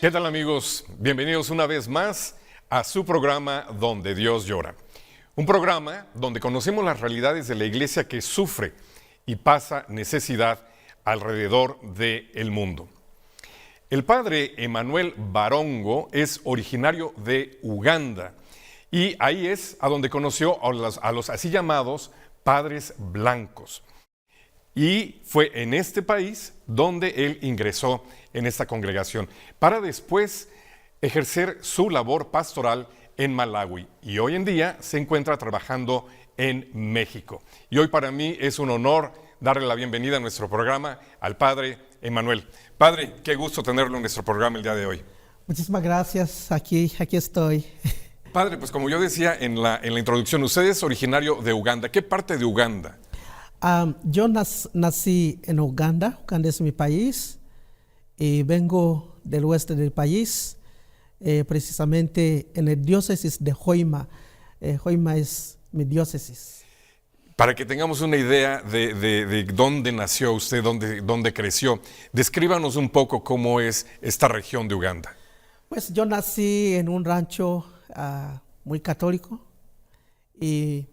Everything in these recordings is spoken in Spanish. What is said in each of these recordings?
¿Qué tal, amigos? Bienvenidos una vez más a su programa Donde Dios Llora. Un programa donde conocemos las realidades de la iglesia que sufre y pasa necesidad alrededor del mundo. El padre Emanuel Barongo es originario de Uganda y ahí es a donde conoció a los así llamados padres blancos. Y fue en este país donde él ingresó en esta congregación para después ejercer su labor pastoral en Malawi. Y hoy en día se encuentra trabajando en México. Y hoy para mí es un honor darle la bienvenida a nuestro programa al padre Emanuel. Padre, qué gusto tenerlo en nuestro programa el día de hoy. Muchísimas gracias, aquí estoy. Padre, pues como yo decía en la introducción, usted es originario de Uganda. ¿Qué parte de Uganda? Yo nací en Uganda. Uganda es mi país y vengo del oeste del país, precisamente en el diócesis de Hoima. Hoima es mi diócesis. Para que tengamos una idea de dónde nació usted, dónde creció, descríbanos un poco cómo es esta región de Uganda. Pues yo nací en un rancho muy católico y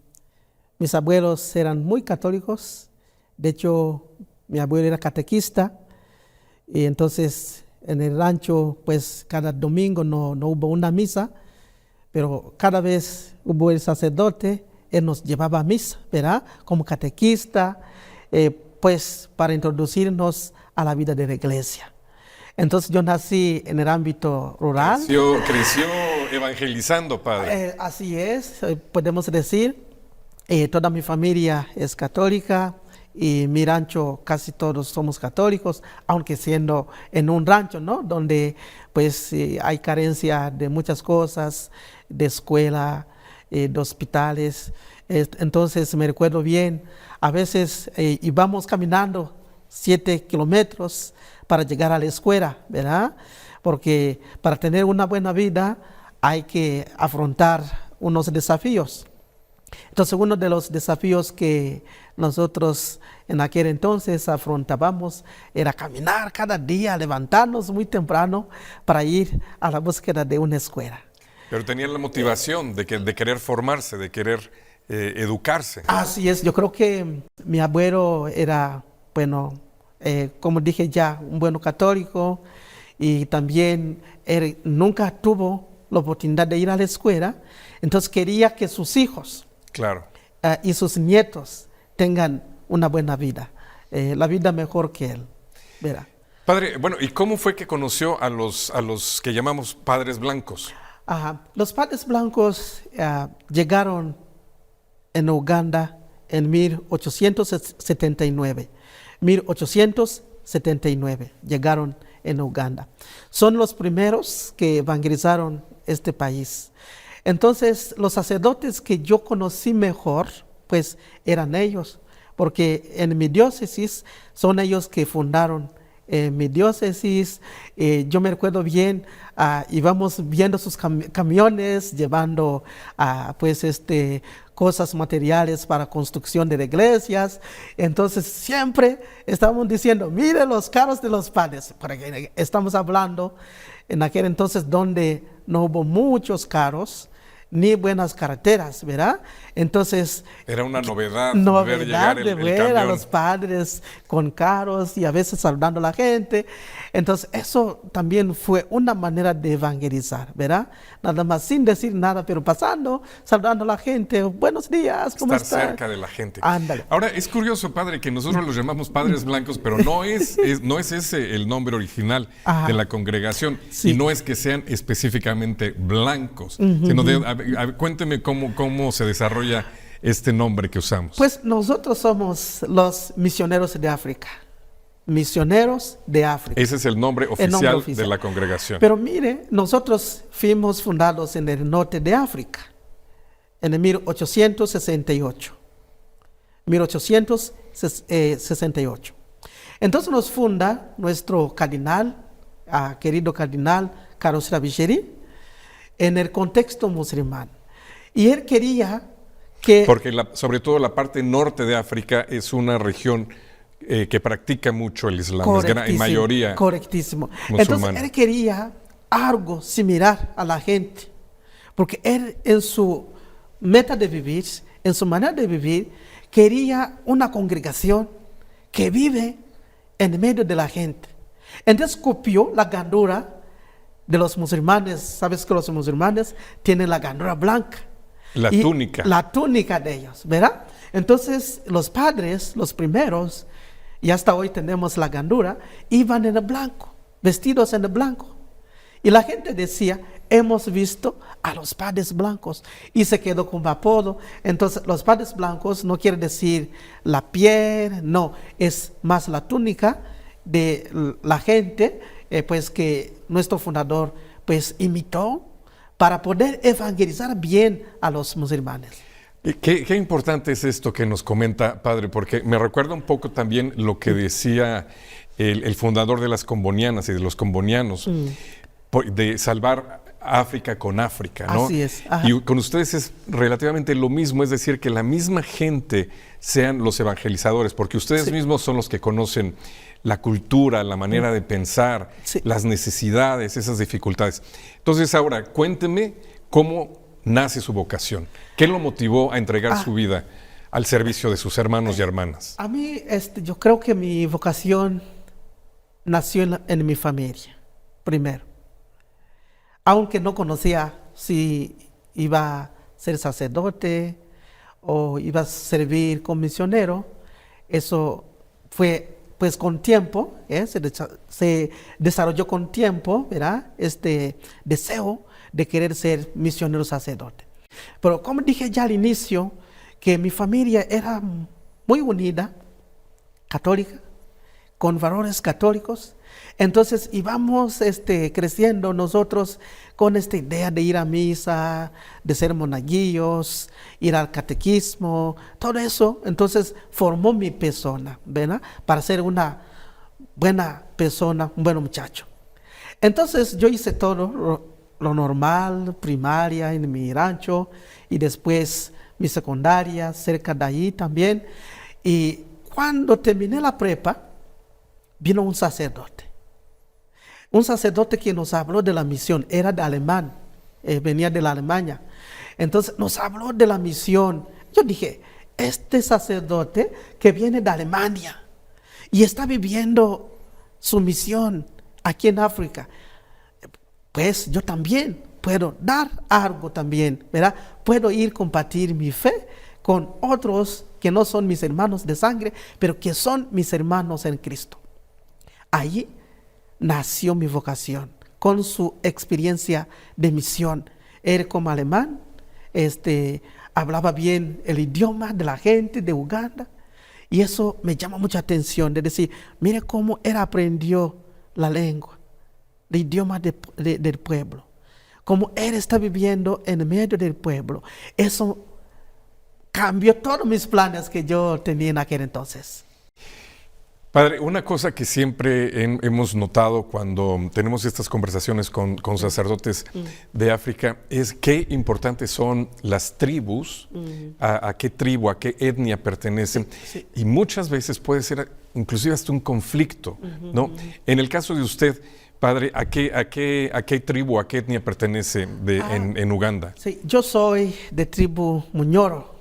mis abuelos eran muy católicos. De hecho, mi abuelo era catequista y entonces en el rancho pues cada domingo no hubo una misa, pero cada vez hubo el sacerdote. Él nos llevaba a misa, ¿verdad? Como catequista, pues para introducirnos a la vida de la iglesia. Entonces yo nací en el ámbito rural. Creció evangelizando, padre. Así es, podemos decir. Toda mi familia es católica y mi rancho casi todos somos católicos, aunque siendo en un rancho, ¿no? Donde pues hay carencia de muchas cosas, de escuela, de hospitales. Entonces me recuerdo bien, a veces íbamos caminando 7 kilómetros para llegar a la escuela, ¿verdad? Porque para tener una buena vida hay que afrontar unos desafíos. Entonces uno de los desafíos que nosotros en aquel entonces afrontábamos era caminar cada día, levantarnos muy temprano para ir a la búsqueda de una escuela. Pero tenían la motivación de querer formarse, de querer educarse. Así es, yo creo que mi abuelo era, bueno, como dije ya, un buen católico y también él nunca tuvo la oportunidad de ir a la escuela, entonces quería que sus hijos y sus nietos tengan una buena vida, la vida mejor que él. ¿Verdad? Padre, bueno, ¿y cómo fue que conoció a los que llamamos padres blancos? Los padres blancos llegaron en Uganda en 1879. 1879 llegaron en Uganda. Son los primeros que evangelizaron este país. Entonces, los sacerdotes que yo conocí mejor, pues eran ellos, porque en mi diócesis son ellos que fundaron mi diócesis. Yo me recuerdo bien, íbamos viendo sus camiones llevando cosas materiales para construcción de iglesias. Entonces siempre estábamos diciendo, mire los carros de los padres, porque estamos hablando en aquel entonces donde no hubo muchos carros ni buenas carreteras, ¿verdad? Entonces era una novedad ver llegar el ver a los padres con carros y a veces saludando a la gente. Entonces eso también fue una manera de evangelizar, ¿verdad? Nada más sin decir nada, pero pasando, saludando a la gente, buenos días, ¿cómo estás? Estar cerca de la gente. Ándale. Ahora, es curioso, padre, que nosotros los llamamos padres blancos, pero no es ese el nombre original de la congregación, y no es que sean específicamente blancos, sino cuénteme cómo se desarrolla este nombre que usamos. Pues nosotros somos los misioneros de África. Misioneros de África. Ese es el nombre oficial de la congregación. Pero mire, nosotros fuimos fundados en el norte de África, en el 1868. 1868. Entonces nos funda nuestro cardenal, querido cardenal Carlos Ravigeri, en el contexto musulmán. Y él quería que... Porque sobre todo la parte norte de África es una región que practica mucho el Islam, es en mayoría correctísimo. musulmana. Entonces él quería algo similar a la gente, porque él en su meta de vivir, en su manera de vivir, quería una congregación que vive en medio de la gente. Entonces copió la gandura de los musulmanes. Sabes que los musulmanes tienen la gandura blanca. La túnica. La túnica de ellos, ¿verdad? Entonces los padres, los primeros, y hasta hoy tenemos la gandura, iban en el blanco, vestidos en el blanco. Y la gente decía, hemos visto a los padres blancos. Y se quedó como apodo. Entonces los padres blancos no quiere decir la piel, no, es más la túnica de la gente, pues que nuestro fundador pues imitó para poder evangelizar bien a los musulmanes. Qué importante es esto que nos comenta, padre, porque me recuerda un poco también lo que decía el fundador de las combonianas y de los combonianos, de salvar África con África, ¿no? Así es. Ajá. Y con ustedes es relativamente lo mismo, es decir, que la misma gente sean los evangelizadores, porque ustedes mismos son los que conocen la cultura, la manera de pensar, las necesidades, esas dificultades. Entonces, ahora, cuénteme cómo nace su vocación. ¿Qué lo motivó a entregar su vida al servicio de sus hermanos y hermanas? A mí, yo creo que mi vocación nació en mi familia, primero. Aunque no conocía si iba a ser sacerdote o iba a servir como misionero, eso fue pues con tiempo, se desarrolló con tiempo, ¿verdad? Este deseo de querer ser misionero sacerdote. Pero como dije ya al inicio, que mi familia era muy unida, católica, con valores católicos. Entonces íbamos creciendo nosotros con esta idea de ir a misa, de ser monaguillos, ir al catequismo, todo eso. Entonces formó mi persona, ¿verdad? Para ser una buena persona, un buen muchacho. Entonces yo hice todo lo normal, primaria en mi rancho y después mi secundaria cerca de allí también. Y cuando terminé la prepa, vino un sacerdote que nos habló de la misión, era de alemán, venía de la Alemania. Entonces nos habló de la misión. Yo dije, este sacerdote que viene de Alemania y está viviendo su misión aquí en África, pues yo también puedo dar algo también, ¿verdad? Puedo ir a compartir mi fe con otros que no son mis hermanos de sangre, pero que son mis hermanos en Cristo. Allí nació mi vocación, con su experiencia de misión. Él como alemán, hablaba bien el idioma de la gente de Uganda, y eso me llama mucha atención, de decir, mire cómo él aprendió la lengua, el idioma del pueblo, cómo él está viviendo en medio del pueblo. Eso cambió todos mis planes que yo tenía en aquel entonces. Padre, una cosa que siempre hemos notado cuando tenemos estas conversaciones con sacerdotes de África es qué importantes son las tribus, a qué tribu, a qué etnia pertenecen, y muchas veces puede ser inclusive hasta un conflicto, ¿no? En el caso de usted, padre, ¿a qué tribu, a qué etnia pertenece en Uganda? Sí, yo soy de tribu Muñoro,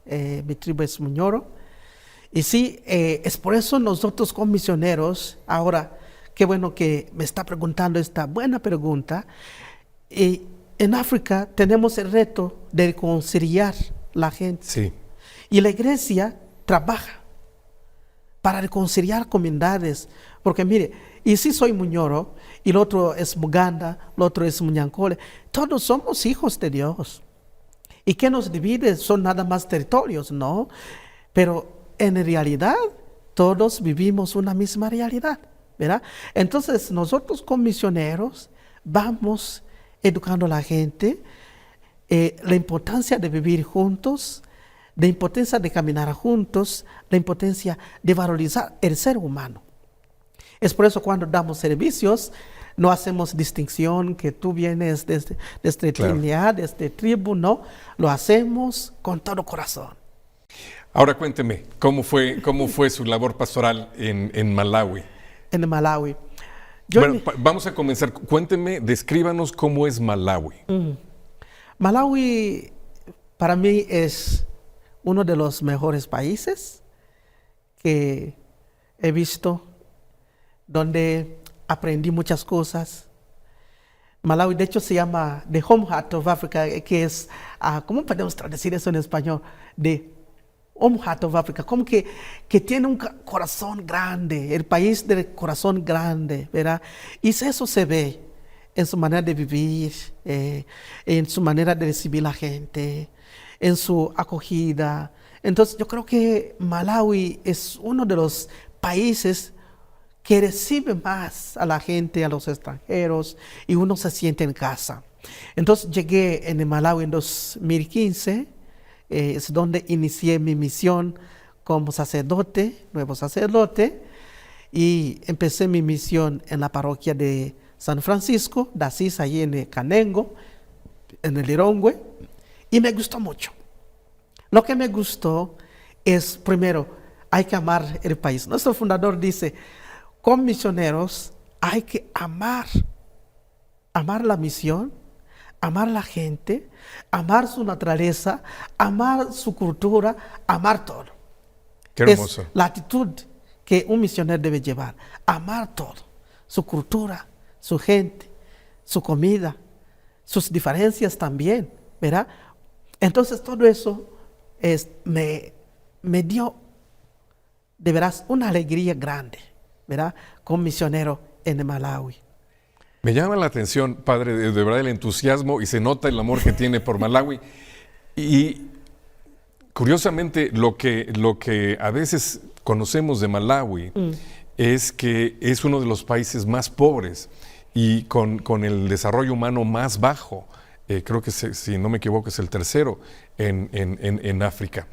mi tribu es Muñoro. Y sí, es por eso nosotros como misioneros, ahora, qué bueno que me está preguntando esta buena pregunta. En África tenemos el reto de reconciliar la gente. Sí. Y la iglesia trabaja para reconciliar comunidades. Porque mire, y si soy Muñoro, y el otro es Muganda, el otro es Muñancole, todos somos hijos de Dios. ¿Y qué nos divide? Son nada más territorios, ¿no? Pero en realidad, todos vivimos una misma realidad, ¿verdad? Entonces, nosotros como misioneros vamos educando a la gente, la importancia de vivir juntos, la importancia de caminar juntos, la importancia de valorizar el ser humano. Es por eso cuando damos servicios, no hacemos distinción que tú vienes de esta etnia, de esta tribu, no, lo hacemos con todo corazón. Ahora cuénteme, ¿cómo fue su labor pastoral en Malawi? En Malawi. Bueno, vamos a comenzar. Cuénteme, descríbanos cómo es Malawi. Malawi para mí es uno de los mejores países que he visto, donde aprendí muchas cosas. Malawi, de hecho, se llama The Home Heart of Africa, que es, ¿cómo podemos traducir eso en español? The Home Heart of Africa, como que tiene un corazón grande, el país del corazón grande, ¿verdad? Y eso se ve en su manera de vivir, en su manera de recibir la gente, en su acogida. Entonces, yo creo que Malawi es uno de los países que recibe más a la gente, a los extranjeros, y uno se siente en casa. Entonces llegué en Malawi en 2015, es donde inicié mi misión como sacerdote, nuevo sacerdote, y empecé mi misión en la parroquia de San Francisco de Asís, allí en el Canengo, en el Lirongwe, y me gustó mucho. Lo que me gustó es, primero, hay que amar el país. Nuestro fundador dice, con misioneros hay que amar la misión, amar la gente, amar su naturaleza, amar su cultura, amar todo. Qué hermoso. Es la actitud que un misionero debe llevar, amar todo, su cultura, su gente, su comida, sus diferencias también, ¿verdad? Entonces todo eso me dio, de veras, una alegría grande, ¿verdad? Como misionero en Malawi. Me llama la atención, padre, de verdad el entusiasmo, y se nota el amor que tiene por Malawi. Y curiosamente, lo que a veces conocemos de Malawi es que es uno de los países más pobres y con el desarrollo humano más bajo. Creo que, si no me equivoco, es el tercero en África.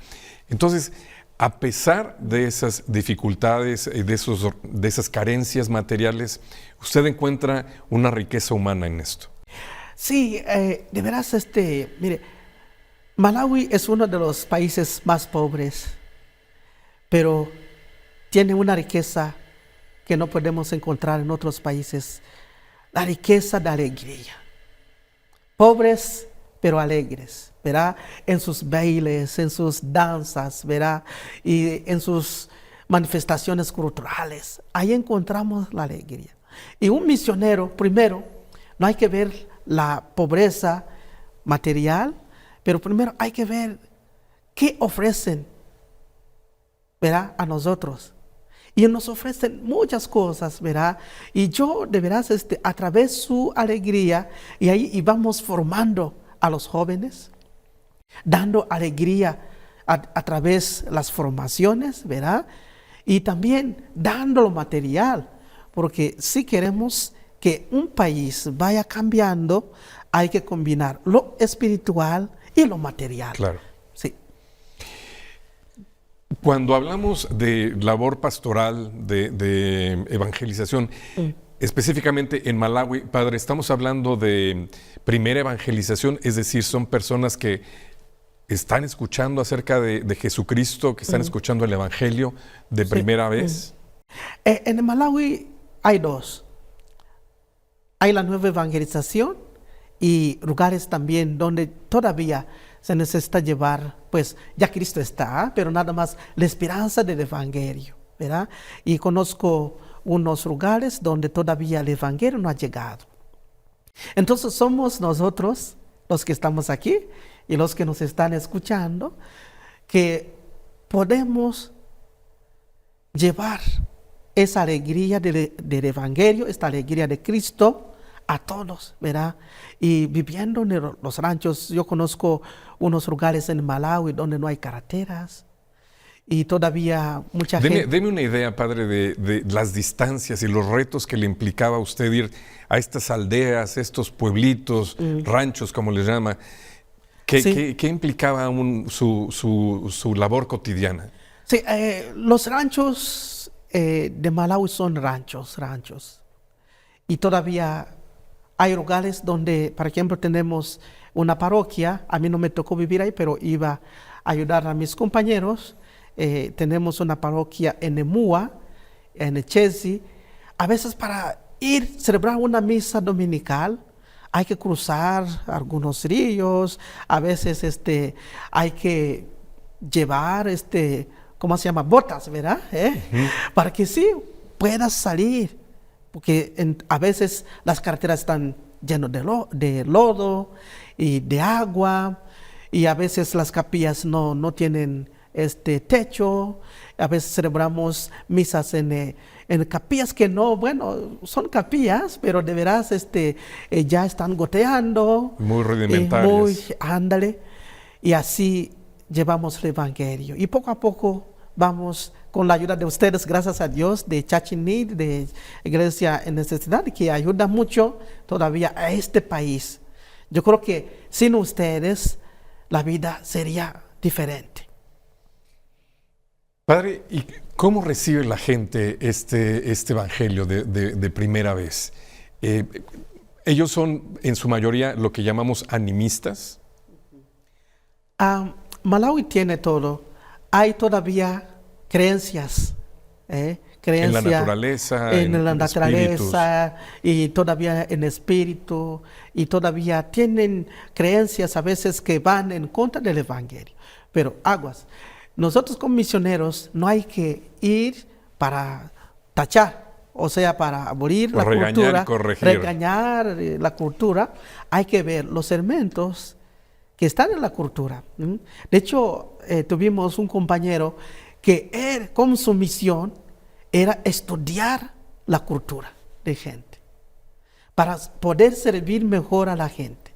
Entonces, a pesar de esas dificultades, de esas carencias materiales, usted encuentra una riqueza humana en esto. Sí, de veras, mire, Malawi es uno de los países más pobres, pero tiene una riqueza que no podemos encontrar en otros países, la riqueza de alegría. Pobres, pero alegres, ¿verdad? En sus bailes, en sus danzas, ¿verdad? Y en sus manifestaciones culturales. Ahí encontramos la alegría. Y un misionero, primero, no hay que ver la pobreza material, pero primero hay que ver qué ofrecen, ¿verdad? A nosotros. Y nos ofrecen muchas cosas, ¿verdad? Y yo, de veras, a través de su alegría, y ahí vamos formando a los jóvenes, dando alegría a través de las formaciones, ¿verdad? Y también dando lo material, porque si queremos que un país vaya cambiando, hay que combinar lo espiritual y lo material. Claro. Sí. Cuando hablamos de labor pastoral, de evangelización, específicamente en Malawi, padre, estamos hablando de primera evangelización, es decir, son personas que están escuchando acerca de Jesucristo, que están escuchando el Evangelio de primera vez. En Malawi hay dos. Hay la nueva evangelización y lugares también donde todavía se necesita llevar, pues ya Cristo está, pero nada más la esperanza del Evangelio, ¿verdad? Y conozco unos lugares donde todavía el Evangelio no ha llegado. Entonces somos nosotros, los que estamos aquí y los que nos están escuchando, que podemos llevar esa alegría del Evangelio, esta alegría de Cristo a todos, ¿verdad? Y viviendo en los ranchos, yo conozco unos lugares en Malawi donde no hay carreteras y todavía mucha gente... Deme una idea, padre, de las distancias y los retos que le implicaba a usted ir a estas aldeas, estos pueblitos, ranchos, como les llama. ¿Qué implicaba su labor cotidiana? Sí, los ranchos de Malawi son ranchos. Y todavía hay lugares donde, por ejemplo, tenemos una parroquia. A mí no me tocó vivir ahí, pero iba a ayudar a mis compañeros. Tenemos una parroquia en Emua, en Echesi. A veces para celebrar una misa dominical, hay que cruzar algunos ríos, a veces hay que llevar ¿cómo se llama? Botas, ¿verdad? Para que sí puedas salir, porque a veces las carreteras están llenas de lodo y de agua, y a veces las capillas no tienen techo. A veces celebramos misas en capillas que no, bueno, son capillas, pero de veras ya están goteando. Muy rudimentarias. Ándale. Y así llevamos el Evangelio. Y poco a poco vamos, con la ayuda de ustedes, gracias a Dios, de Church in Need, de Iglesia en Necesidad, que ayuda mucho todavía a este país. Yo creo que sin ustedes la vida sería diferente. Padre, ¿y cómo recibe la gente este evangelio de primera vez? Ellos son en su mayoría lo que llamamos animistas. Malawi tiene todo. Hay todavía creencias. En la naturaleza, en la naturaleza y todavía en espíritu, y todavía tienen creencias a veces que van en contra del evangelio. Pero aguas, nosotros como misioneros no hay que ir para tachar, o sea, para abolir la cultura, regañar la cultura. Hay que ver los elementos que están en la cultura. De hecho, tuvimos un compañero que él, con su misión, era estudiar la cultura de gente para poder servir mejor a la gente.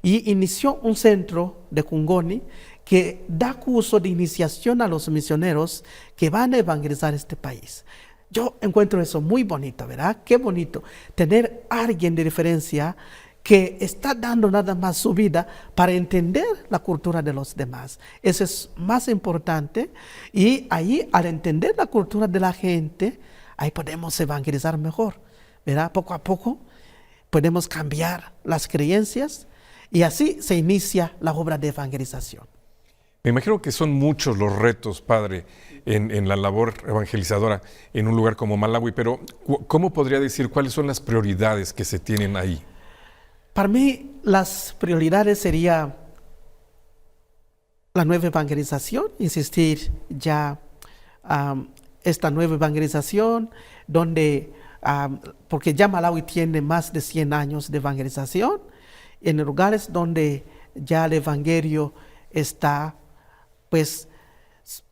Y inició un centro de Cungoni que da curso de iniciación a los misioneros que van a evangelizar este país. Yo encuentro eso muy bonito, ¿verdad? Qué bonito tener a alguien de referencia que está dando nada más su vida para entender la cultura de los demás. Eso es más importante, y ahí, al entender la cultura de la gente, ahí podemos evangelizar mejor, ¿verdad? Poco a poco podemos cambiar las creencias, y así se inicia la obra de evangelización. Me imagino que son muchos los retos, Padre, en la labor evangelizadora en un lugar como Malawi, pero ¿cómo podría decir cuáles son las prioridades que se tienen ahí? Para mí, las prioridades serían la nueva evangelización, insistir ya esta nueva evangelización, donde, porque ya Malawi tiene más de 100 años de evangelización, en lugares donde ya el evangelio está, pues,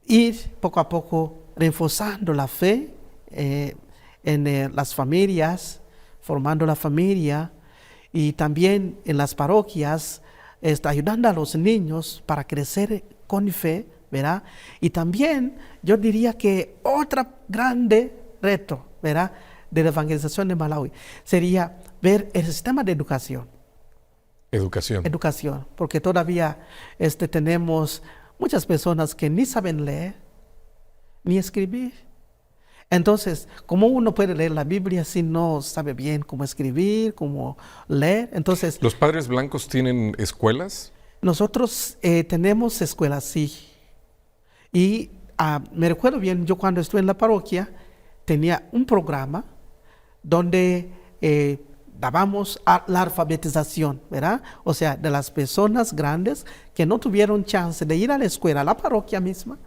ir poco a poco reforzando la fe en las familias, formando la familia, y también en las parroquias, ayudando a los niños para crecer con fe, ¿verdad? Y también yo diría que otro grande reto, ¿verdad?, de la evangelización de Malawi sería ver el sistema de educación. Educación, porque todavía tenemos muchas personas que ni saben leer ni escribir. Entonces, ¿cómo uno puede leer la Biblia si no sabe bien cómo escribir, cómo leer? Entonces, ¿los padres blancos tienen escuelas? Nosotros tenemos escuelas, sí. Y me recuerdo bien, yo cuando estuve en la parroquia tenía un programa donde dábamos la alfabetización, ¿verdad? O sea, de las personas grandes que no tuvieron chance de ir a la escuela, a la parroquia misma,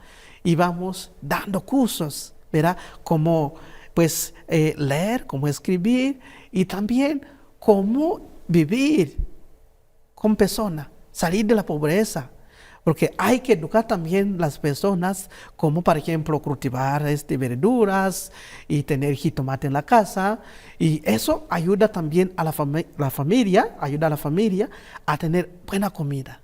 íbamos dando cursos, ¿verdad? Como, pues, leer, cómo escribir, y también cómo vivir con personas, salir de la pobreza. Porque hay que educar también las personas, como por ejemplo cultivar verduras y tener jitomate en la casa. Y eso ayuda también a la familia, ayuda a la familia a tener buena comida,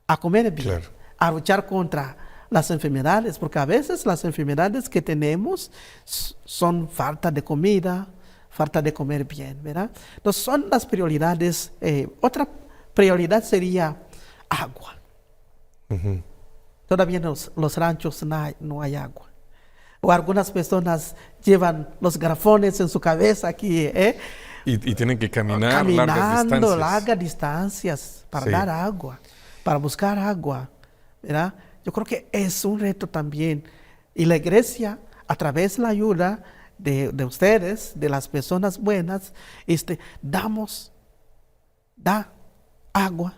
a comer bien, claro, a luchar contra las enfermedades, porque a veces las enfermedades que tenemos son falta de comida, falta de comer bien, ¿verdad? Entonces son las prioridades. Otra prioridad sería agua. Uh-huh. Todavía en los ranchos no hay agua. O algunas personas llevan los garrafones en su cabeza aquí, y tienen que caminar largas distancias para dar agua, para buscar agua, ¿verdad? Yo creo que es un reto también. Y la iglesia, a través de la ayuda de ustedes, de las personas buenas, da agua,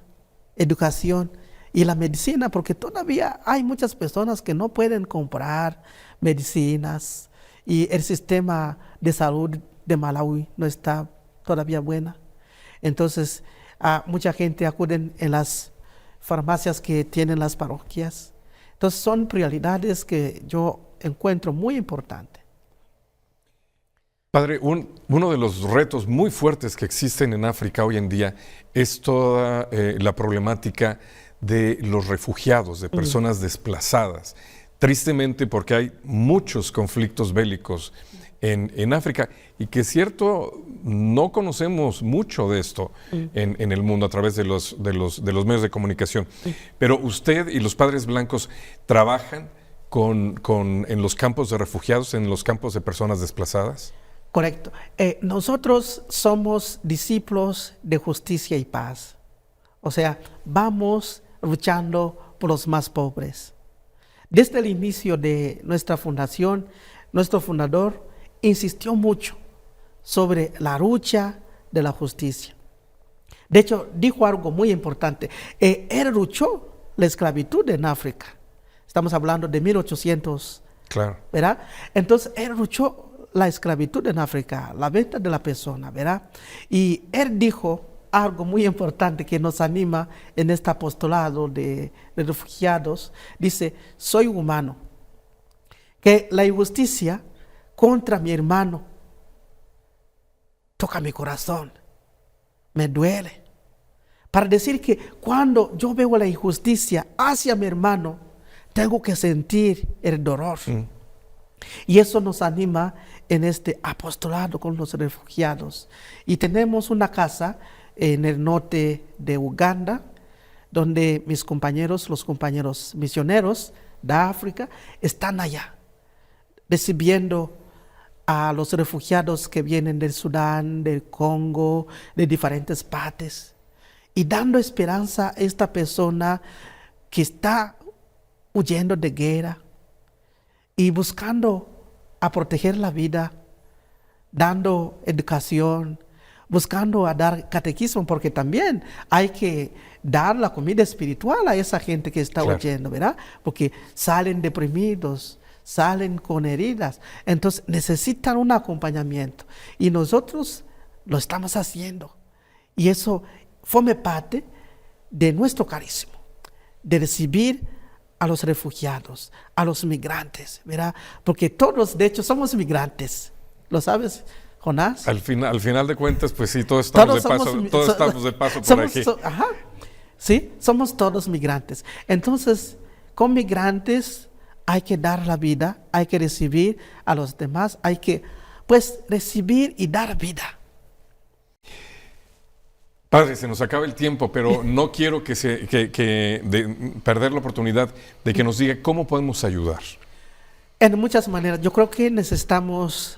educación y la medicina, porque todavía hay muchas personas que no pueden comprar medicinas y el sistema de salud de Malawi no está todavía buena. Entonces, mucha gente acude en las farmacias que tienen las parroquias. Entonces, son prioridades que yo encuentro muy importantes. Padre, uno de los retos muy fuertes que existen en África hoy en día es toda la problemática de los refugiados, de personas desplazadas. Tristemente, porque hay muchos conflictos bélicos en África y que es cierto, no conocemos mucho de esto en el mundo a través de los medios de comunicación. Pero usted y los Padres Blancos trabajan en los campos de refugiados, en los campos de personas desplazadas. Correcto. Nosotros somos discípulos de justicia y paz. O sea, vamos luchando por los más pobres. Desde el inicio de nuestra fundación, nuestro fundador insistió mucho sobre la lucha de la justicia. De hecho, dijo algo muy importante. Él luchó la esclavitud en África. Estamos hablando de 1800. Claro. ¿Verdad? Entonces, él luchó la esclavitud en África, la venta de la persona, ¿verdad? Y él dijo algo muy importante que nos anima en este apostolado de refugiados. Dice, soy humano, que la injusticia contra mi hermano toca mi corazón, me duele. Para decir que cuando yo veo la injusticia hacia mi hermano, tengo que sentir el dolor. Y eso nos anima en este apostolado con los refugiados. Y tenemos una casa en el norte de Uganda, donde mis compañeros, los compañeros misioneros de África, están allá, recibiendo a los refugiados que vienen del Sudán, del Congo, de diferentes partes, y dando esperanza a esta persona que está huyendo de guerra y buscando a proteger la vida, dando educación, buscando a dar catequismo, porque también hay que dar la comida espiritual a esa gente que está huyendo, ¿verdad? Porque salen deprimidos, salen con heridas, entonces necesitan un acompañamiento y nosotros lo estamos haciendo, y eso forma parte de nuestro carisma, de recibir a los refugiados, a los migrantes, ¿verdad? Porque todos, de hecho, somos migrantes. ¿Lo sabes, Jonás? Al final de cuentas, pues sí, todos estamos de paso por aquí. Sí, somos todos migrantes. Entonces, con migrantes hay que dar la vida, hay que recibir a los demás, hay que, pues, recibir y dar vida. Padre, se nos acaba el tiempo, pero no quiero perder la oportunidad de que nos diga cómo podemos ayudar. En muchas maneras. Yo creo que necesitamos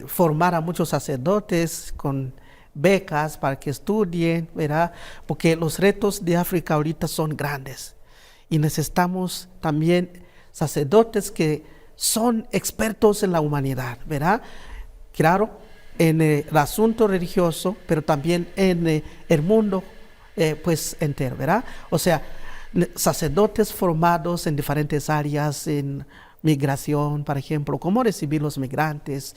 formar a muchos sacerdotes con becas para que estudien, ¿verdad? Porque los retos de África ahorita son grandes. Y necesitamos también sacerdotes que son expertos en la humanidad, ¿verdad? Claro, en el asunto religioso, pero también en el mundo pues entero, ¿verdad? O sea, sacerdotes formados en diferentes áreas, en migración, por ejemplo, cómo recibir los migrantes,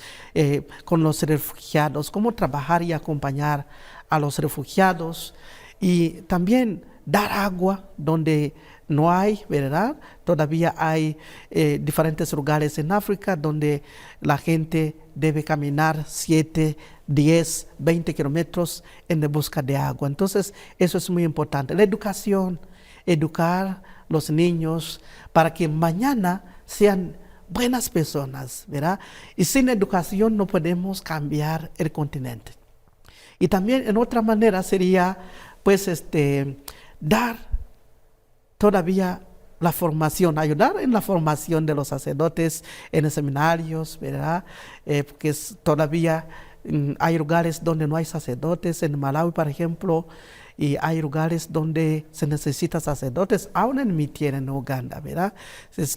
con los refugiados, cómo trabajar y acompañar a los refugiados, y también dar agua donde no hay, ¿verdad? Todavía hay diferentes lugares en África donde la gente debe caminar 7, 10, 20 kilómetros en busca de agua. Entonces, eso es muy importante. La educación, educar los niños para que mañana sean buenas personas, ¿verdad? Y sin educación no podemos cambiar el continente. Y también en otra manera sería, pues, dar todavía la formación, ayudar en la formación de los sacerdotes en los seminarios, ¿verdad? Porque todavía hay lugares donde no hay sacerdotes, en Malawi, por ejemplo, y hay lugares donde se necesitan sacerdotes, aún en mi tierra en Uganda, ¿verdad?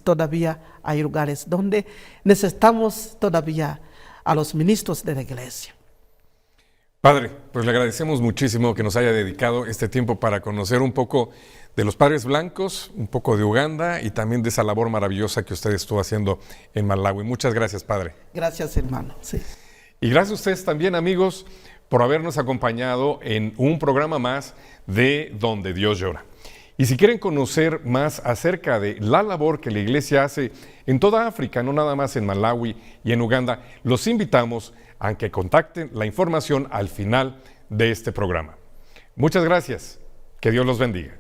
Todavía hay lugares donde necesitamos todavía a los ministros de la iglesia. Padre, pues le agradecemos muchísimo que nos haya dedicado este tiempo para conocer un poco de los Padres Blancos, un poco de Uganda y también de esa labor maravillosa que usted estuvo haciendo en Malawi. Muchas gracias, Padre. Gracias, hermano. Sí. Y gracias a ustedes también, amigos, por habernos acompañado en un programa más de Donde Dios Llora. Y si quieren conocer más acerca de la labor que la Iglesia hace en toda África, no nada más en Malawi y en Uganda, los invitamos a que contacten la información al final de este programa. Muchas gracias. Que Dios los bendiga.